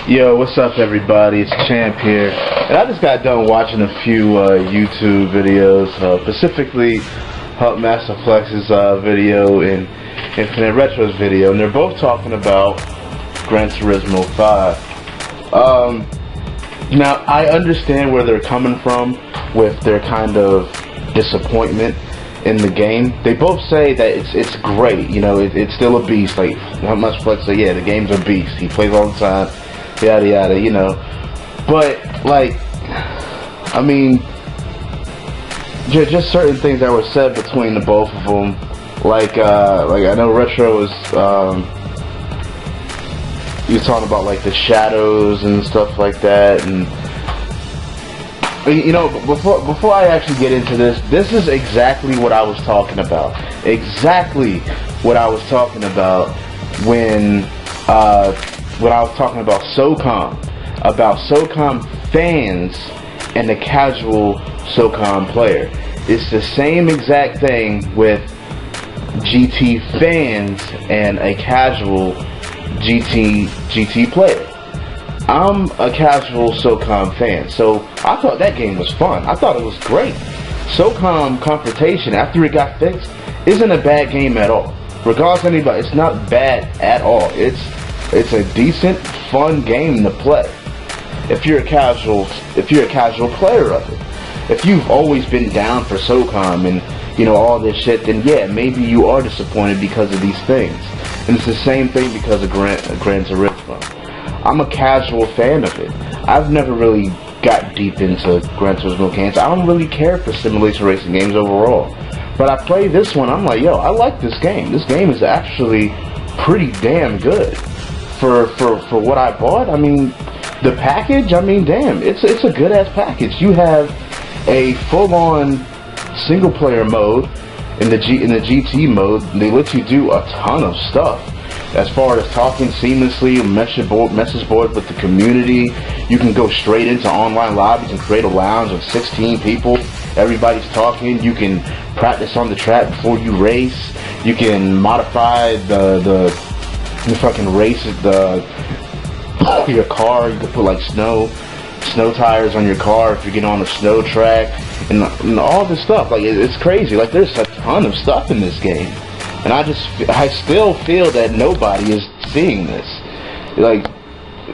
Yo, what's up everybody? It's Champ here, and I just got done watching a few YouTube videos, specifically Master Flex's video and Infinite Retro's video, and they're both talking about Gran Turismo 5. Now, I understand where they're coming from with their kind of disappointment in the game. They both say that it's great, you know, it's still a beast. Like Master Flex say, yeah, the game's a beast. He plays all the time. Yada yada, you know, but like, I mean, just certain things that were said between the both of them. Like I know Retro was, he was talking about like the shadows and stuff like that, and you know, before I actually get into this is exactly what I was talking about. Exactly what I was talking about when I was talking about SOCOM fans and the casual SOCOM player. It's the same exact thing with GT fans and a casual GT player. I'm a casual SOCOM fan, so I thought that game was fun. I thought it was great. SOCOM Confrontation, after it got fixed, isn't a bad game at all. Regardless of anybody, it's not bad at all. It's a decent, fun game to play if you're a casual player of it. If you've always been down for SOCOM and, you know, all this shit, then yeah, maybe you are disappointed because of these things. And it's the same thing because of Gran Turismo. I'm a casual fan of it. I've never really got deep into Gran Turismo games. I don't really care for simulation racing games overall. But I play this one, I'm like, yo, I like this game. This game is actually pretty damn good. For what I bought. I mean, the package, I mean, damn, it's a good ass package. You have a full-on single player mode in the GT mode. They let you do a ton of stuff as far as talking seamlessly, message board with the community. You can go straight into online lobbies and create a lounge of 16 people. Everybody's talking. You can practice on the track before you race. You can modify the fucking race your car. You can put like snow tires on your car if you get on a snow track, and all this stuff. Like, it's crazy. Like, there's a ton of stuff in this game, and I still feel that nobody is seeing this. Like,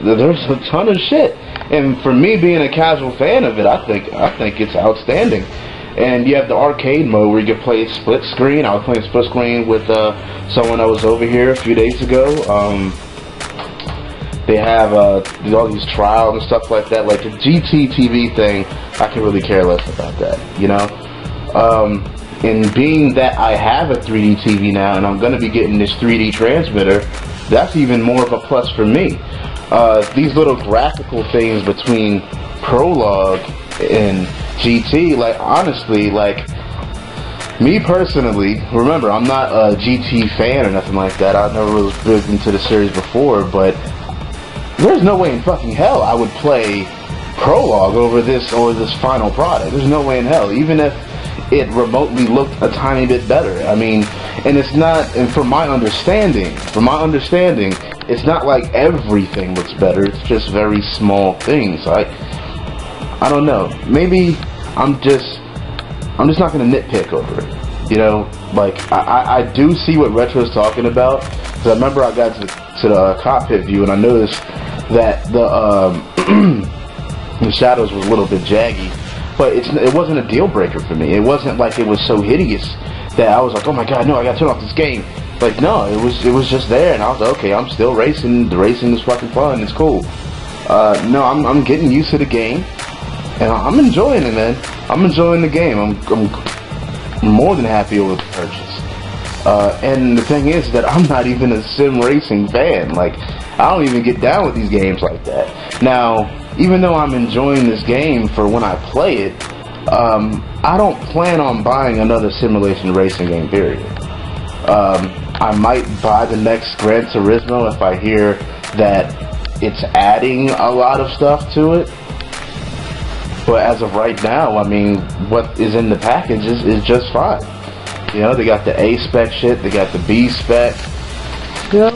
there's a ton of shit, and for me being a casual fan of it, I think it's outstanding. And you have the arcade mode where you can play split screen. I was playing split screen with someone that was over here a few days ago. They have all these trials and stuff like that. Like the GT TV thing, I can really care less about that, you know. And being that I have a 3D TV now, and I'm going to be getting this 3D transmitter, that's even more of a plus for me. These little graphical things between Prologue and GT, like, honestly, like, me personally, remember, I'm not a GT fan or nothing like that. I've never really been into the series before, but there's no way in fucking hell I would play Prologue over this final product. There's no way in hell, even if it remotely looked a tiny bit better. I mean, and it's not, and from my understanding, it's not like everything looks better. It's just very small things. I don't know. Maybe I'm just not gonna nitpick over it. You know, like I do see what Retro's talking about, because I remember I got to the cockpit view and I noticed that the shadows was a little bit jaggy, but it wasn't a deal breaker for me. It wasn't like it was so hideous that I was like, oh my god, no, I gotta turn off this game. Like, no, it was just there, and I was like, okay, I'm still racing. The racing is fucking fun. It's cool. No, I'm getting used to the game, and I'm enjoying it, man. I'm enjoying the game. I'm more than happy with the purchase. And the thing is that I'm not even a sim racing fan. Like, I don't even get down with these games like that. Now, even though I'm enjoying this game for when I play it, I don't plan on buying another simulation racing game, period. I might buy the next Gran Turismo if I hear that it's adding a lot of stuff to it. But as of right now, I mean, what is in the package is just fine. You know, they got the A spec shit, they got the B spec. You know,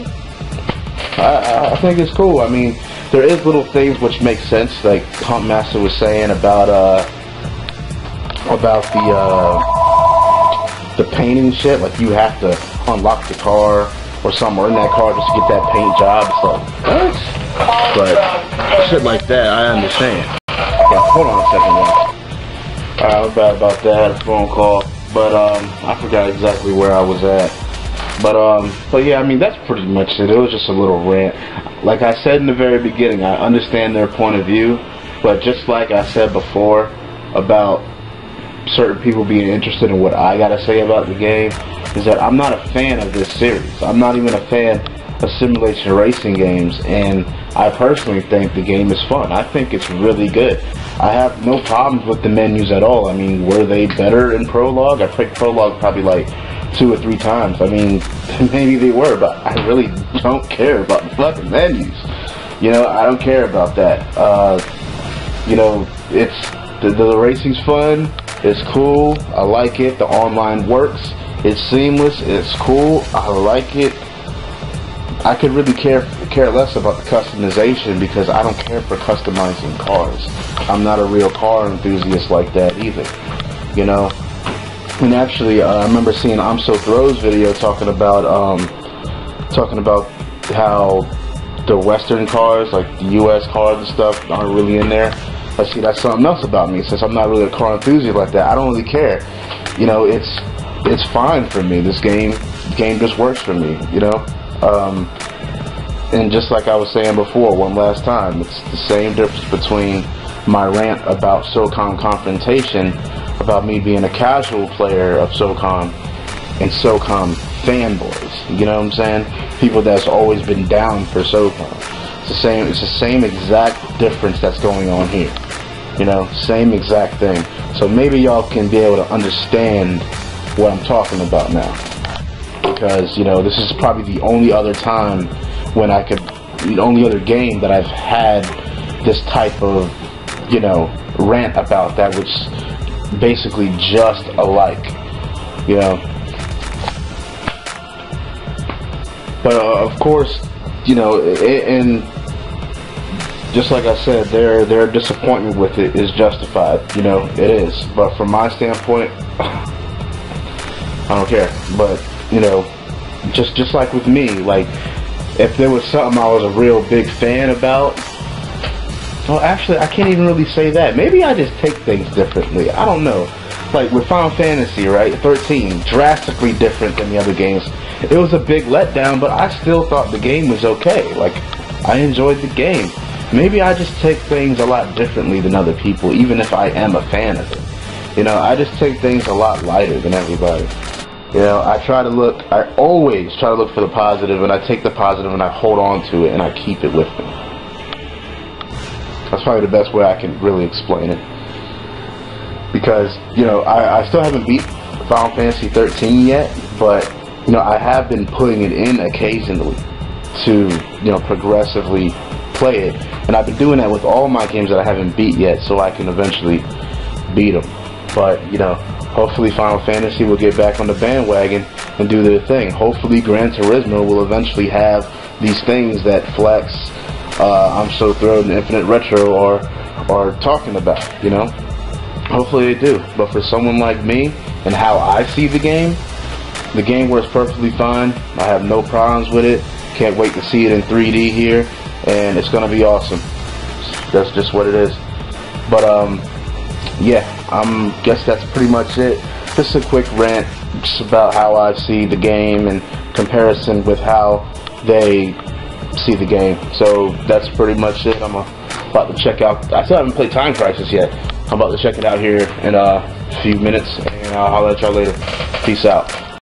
I think it's cool. I mean, there is little things which make sense, like Pump Master was saying about the painting shit. Like you have to unlock the car or somewhere in that car just to get that paint job. So what? But shit like that, I understand. Yeah, hold on a second, y'all. Alright, I was bad about that. I had a phone call, but I forgot exactly where I was at. But yeah, I mean, that's pretty much it. It was just a little rant. Like I said in the very beginning, I understand their point of view, but just like I said before about certain people being interested in what I gotta say about the game, is that I'm not a fan of this series. I'm not even a fan of simulation racing games, and I personally think the game is fun. I think it's really good. I have no problems with the menus at all. I mean, were they better in Prologue? I played Prologue probably like 2 or 3 times. I mean, maybe they were, but I really don't care about the fucking menus. You know, I don't care about that. You know, it's the racing's fun. It's cool. I like it. The online works. It's seamless. It's cool. I like it. I could really care less about the customization because I don't care for customizing cars. I'm not a real car enthusiast like that either. You know. And actually, I remember seeing I'm So Throw's video talking about how the Western cars, like the U.S. cars and stuff, aren't really in there. But see, that's something else about me. Since I'm not really a car enthusiast like that, I don't really care. You know, it's fine for me. The game just works for me. You know, and just like I was saying before, one last time, it's the same difference between my rant about SOCOM Confrontation, about me being a casual player of SOCOM, and SOCOM fanboys. You know what I'm saying? People that's always been down for SOCOM. It's the same exact difference that's going on here. You know, same exact thing. So maybe y'all can be able to understand what I'm talking about now. Because, you know, this is probably the only other time when the only other game that I've had this type of, you know, rant about that, which basically just alike, you know. But of course, you know, and just like I said, their disappointment with it is justified. You know, it is. But from my standpoint, I don't care. But you know, just like with me, like if there was something I was a real big fan about. Well, actually, I can't even really say that. Maybe I just take things differently. I don't know. Like with Final Fantasy, right? 13, drastically different than the other games. It was a big letdown, but I still thought the game was okay. Like, I enjoyed the game. Maybe I just take things a lot differently than other people, even if I am a fan of it. You know, I just take things a lot lighter than everybody. You know, I always try to look for the positive, and I take the positive and I hold on to it and I keep it with me. That's probably the best way I can really explain it. Because, you know, I still haven't beat Final Fantasy 13 yet, but, you know, I have been putting it in occasionally to, you know, progressively play it. And I've been doing that with all my games that I haven't beat yet, so I can eventually beat them. But, you know, hopefully Final Fantasy will get back on the bandwagon and do their thing. Hopefully Gran Turismo will eventually have these things that Flex, I'm So Thrilled, and Infinite Retro are talking about, you know. Hopefully they do. But for someone like me and how I see the game works perfectly fine. I have no problems with it. Can't wait to see it in 3D here, and it's gonna be awesome. That's just what it is. But yeah, guess that's pretty much it. Just a quick rant just about how I see the game in comparison with how they see the game. So that's pretty much it. I'm about to check out. I still haven't played Time Crisis yet. I'm about to check it out here in a few minutes, and I'll let y'all later. Peace out.